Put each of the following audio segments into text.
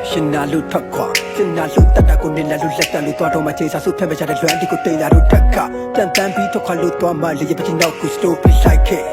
ရှင်နာလူထွက်ခွာရှင်နာလူတက်တာကိုနေလာလူလက်တလူသွားတော့မှခြေစားစုဖျက်မချတဲ့လွမ်းဒီကိုတင်လာတို့ထက်ကပြန်တန်းပြီးထွက်ခွာလို့သွားမှလေရပချင်းတော့ကိုစတိုးပြီးလိုက်ခဲ့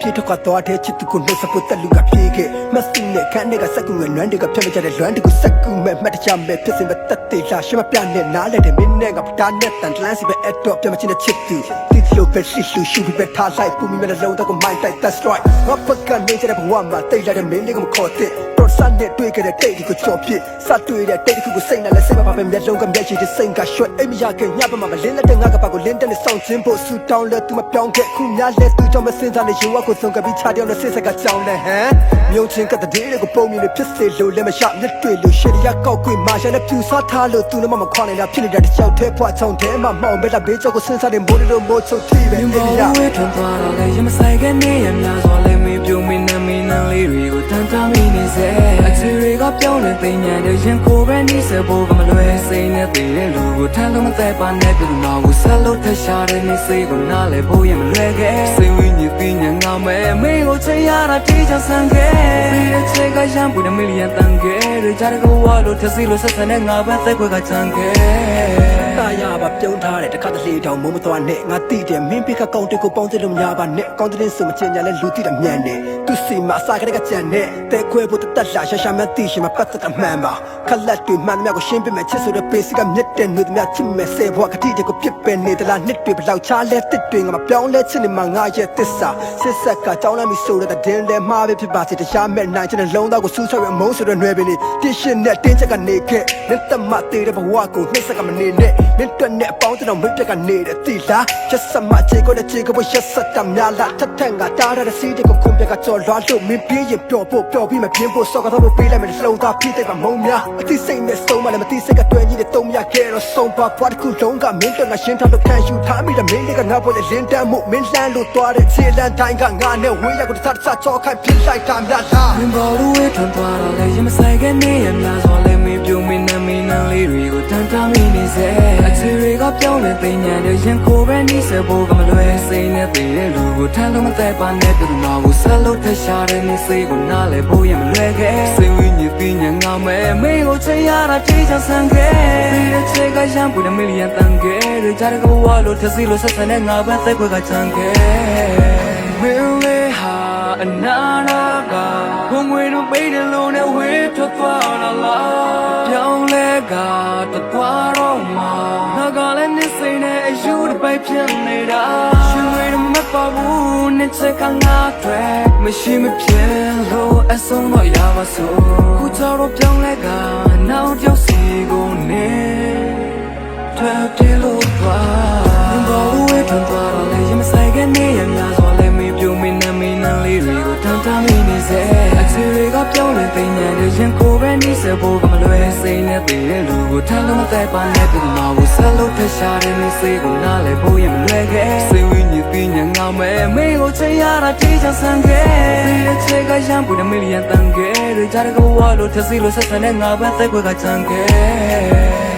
ပြထွက်ခွာသွားတဲ့ချစ်သူကိုနှုတ်ဆက်ဖို့တက်လူကပြေးခဲ့မစင်းနဲ့ခန်းနဲ့ကစက်ကူငယ်လွမ်းတွေကဖျက်မချတဲ့လွမ်းဒီကိုစက်ကူမဲ့မှတ်တချမဲ့ဖြစ်စင်ပဲတက်သေးလားရှင်မပြနဲ့နားလဲတဲ့မင်းနဲ့ကပတာနဲ့တန်တလန်းစီပဲအဲ့တော့ပြန်မချင်တဲ့ချစ်သူတိကျလို့ပဲရှိရှူပြီးပဲထားလိုက်ပူမိမဲ့လုံးတော့ကိုမိုင်းတိုက် that's right ငါပတ်ကနေကြတဲ့ဘဝမှာတိတ်လာတဲ့မင်းလေးကမခေါ်တဲ့တော်စနဲ့တွေ့ခဲ့တဲ့တိတ်ဒီကိုကြော်ဖြစ်စတွေ့တဲ့တိတ်ဒီကိုစိတ်နဲ့လည်းစိတ်မပါပဲမျက်လုံးကမျက်ရှိတဲ့စိတ်ကရွှဲအိမ်မရခင်ညပမှာမလင်းလက်တဲ့ငါကပါကိုလင်းတဲ့နဲ့စောင့်ခြင်းဖို့ဆူတောင်းလဲသူမပြောင်းခဲ့ခုများလဲသူကြောင့်မစင်စားနဲ့ရေဝါကိုဆုံးကပြီးချတဲ့နဲ့စိတ်ဆက်ကကြောင်းလဲဟမ်မြုံချင်းကတဲ့တွေကိုပုံမြင်လို့ဖြစ်စေလို့လည်းမရမြတ်တွေ့လို့ရှယ်ရကောက်ကွေမာရနဲ့ပြူစားထားလို့သူနဲ့မခွာနိုင်တာဖြစ်နေတဲ့တချောက်သေးဖွာချုံသေးမှမောင်ပဲလာဘေးကြောက်ကိုစင်စားတဲ့မိုးလို့မိုးချုံတီးပဲအိမ်မရဝေးထွန်သွားတော့လေရမဆိုင်ကနေရများစွာလဲမင်းပြုံးမင်းနဲ့မင်းနဲ့လေးတွေကိုတန်တာမင်းနေစေအချီတွေကပြောင်းနေသိညာတဲ့ရင်ကိုပဲနေစေဖို့ကမလွယ်စိတ်နဲ့တည်တဲ့လူကိုထမ်းလို့မသက်ပါနဲ့တူတော့ဘူးဆက်လို့ထရှာတဲ့နေစိတ်ကိုနားလဲဖို့ရင်မလွယ်ခဲ့စိတ်ဝိညာဉ်သိညာငါမဲမင်းကိုချင်ရတာတေးချဆန်ခဲ့ပြီးတဲ့ချက်ကရံပူတဲ့မီလီယံတန်ခဲ့တွေကြတဲ့ကဝါလို့ထစီလို့ဆက်ဆံတဲ့ငါပဲသက်ခွဲကချန်ခဲ့တာရပါပြုံးထားတဲ့တခါတလေတောင်မုံမသွားနဲ့ငါတိတယ်မင်းပိကကောင်းတဲ့ကိုပေါင်းတဲ့လို့များပါနဲ့ကောင်းတဲ့စမချင်ညာလဲလူတိတယ်မြန်နေသူစီမအစားကလေးကကြံနဲ့တဲခွဲဖို့တက်လာရှာမတိရှိမပတ်သက်မှန်ပါခလက်တွေမှန်များကိုရှင်းပြမယ်ချစ်ဆိုတဲ့ပေးစီကမြက်တဲ့နှွေးများချစ်မယ်ဆဲဘွားကတိတဲ့ကိုပြစ်ပယ်နေသလားနှစ်တွေဘလောက်ချလဲတစ်တွေငါမပြောင်းလဲချစ်နေမှာငါရဲ့သစ္စာစစ်ဆက်ကကြောင်းလိုက်ပြီးဆိုတဲ့ဒင်းလဲမှားပဲဖြစ်ပါစေတရားမဲ့နိုင်ချင်တဲ့လုံးသားကိုစူးဆွဲရမုန်းဆိုတဲ့နှွေးပင်လေးတစ်ရှင်နဲ့တင်းချက်ကနေခဲ့နင့်တမသေးတဲ့ဘဝကိုနှိမ့်ဆက်ကမနေနဲ့နင့်တွက်နဲ့အပေါင်းတဲ့မွေးပြက်ကနေတယ်တိလားချက်စမချေကိုတဲ့ချေကိုရက်စက်တများလားထထန်ကတားတဲ့စီးတဲ့ကိုခုံပြက်ကကြော်လွားလို့မင်းပြေးရင်ပျော်ဖို့ပျော်ပြီးမပြင်းဖို့စောက်ကတော့ပေးလိုက်မယ်လုံးသားပြည့်တဲ့မုံများအတိစိတ်နဲ့ဆုံးမလည်းမတိစိတ်ကတွဲကြီးတဲ့တုံးမြခဲ့တော့ဆုံးပါဘွားတစ်ခုလုံးကမင်းတက်ငါရှင်းထားလို့ခံယူထားမိတဲ့မင်းလေးကငါပေါ်လေလင်းတမ်းမှုမင်းလှမ်းလို့သွားတဲ့ခြေလမ်းတိုင်းကငါနဲ့ဝေးရကိုတစ်ခြားချောခိုင်းပြလိုက်တာများလားမင်းဘော်လို့ဝေးထွန်သွားတော့လေရမဆိုင်ကနေရများစွာလဲမင်းပြုံးမင်းနဲ့မင်းနဲ့လေးတွေကိုတန်တာမင်းနေစေအချီတွေကပြောင်းနေသိညာတဲ့ရင်ကိုပဲနေစေဖို့ကမလွယ်စိတ်နဲ့တည်တဲ့လူကိုထမ်းလို့မသက်ပါနဲ့တူတော့ဘူးဆက်လို့ထရှာတဲ့နေစိတ်ကိုနားလဲဖို့ရင်မလွယ်ခဲ့စိတ်ဝိညာဉ်သိညာငါမဲမင်းကိုချင်ရတာတေးချဆန်ခဲ့ပြီးတဲ့ချက်ကရံပူတဲ့မီလီယံတန်ခဲ့တွေကြတဲ့ကဝါလို့ထစီလို့ဆက်ဆံတဲ့ငါပဲသက်ခွဲကချန်ခဲ့မင်းလေးဟာအနာနာကဘုံငွေတို့ပေးတယ်လို့နဲ့ဝေးထွက်သွားတာလားပြောင်းလဲကတသွားတော့မှငါကလည်းနေစိမ့်နဲ့အယူတစ်ပိုက်ဖြစ်နေတာရှင်ဝေးတော့မပါဘူးနဲ့ချက်ကငါတွေမရှိမဖြစ်လို့အဆုံးတော့ရပါစို့ခုချတော့ပြောင်းလဲကနောက်ကြောက်စီကိုနေထွက်ပြေးလို့ပါဘောဝေးထွန်သွားတော့လေရမဆိုင်ကနေရများစွာလဲမင်းပြုံးမင်းနဲ့မင်းနဲ့လေးတွေကိုတန်တာမင်းနေစေအချီတွေကပြောင်းလဲသိညာတဲ့ရင်ကိုပဲနေစေဖို့ကမလွယ်စိတ်နဲ့တည်တဲ့လူကိုထမ်းလို့မသက်ပါနဲ့တူတော့ဘူးဆက်လို့ထရှာတဲ့နေစိတ်ကိုနားလဲဖို့ရင်မလွယ်ခဲ့စိတ်ဝိညာဉ်သိညာငါမဲမင်းကိုချင်ရတာတေးချဆန်ခဲ့ပြီးတဲ့ချက်ကရံပူတဲ့မီလီယံတန်ခဲ့တွေကြတဲ့ကဝါလို့ထစီလို့ဆက်ဆံတဲ့ငါပဲသက်ခွဲကချန်ခဲ့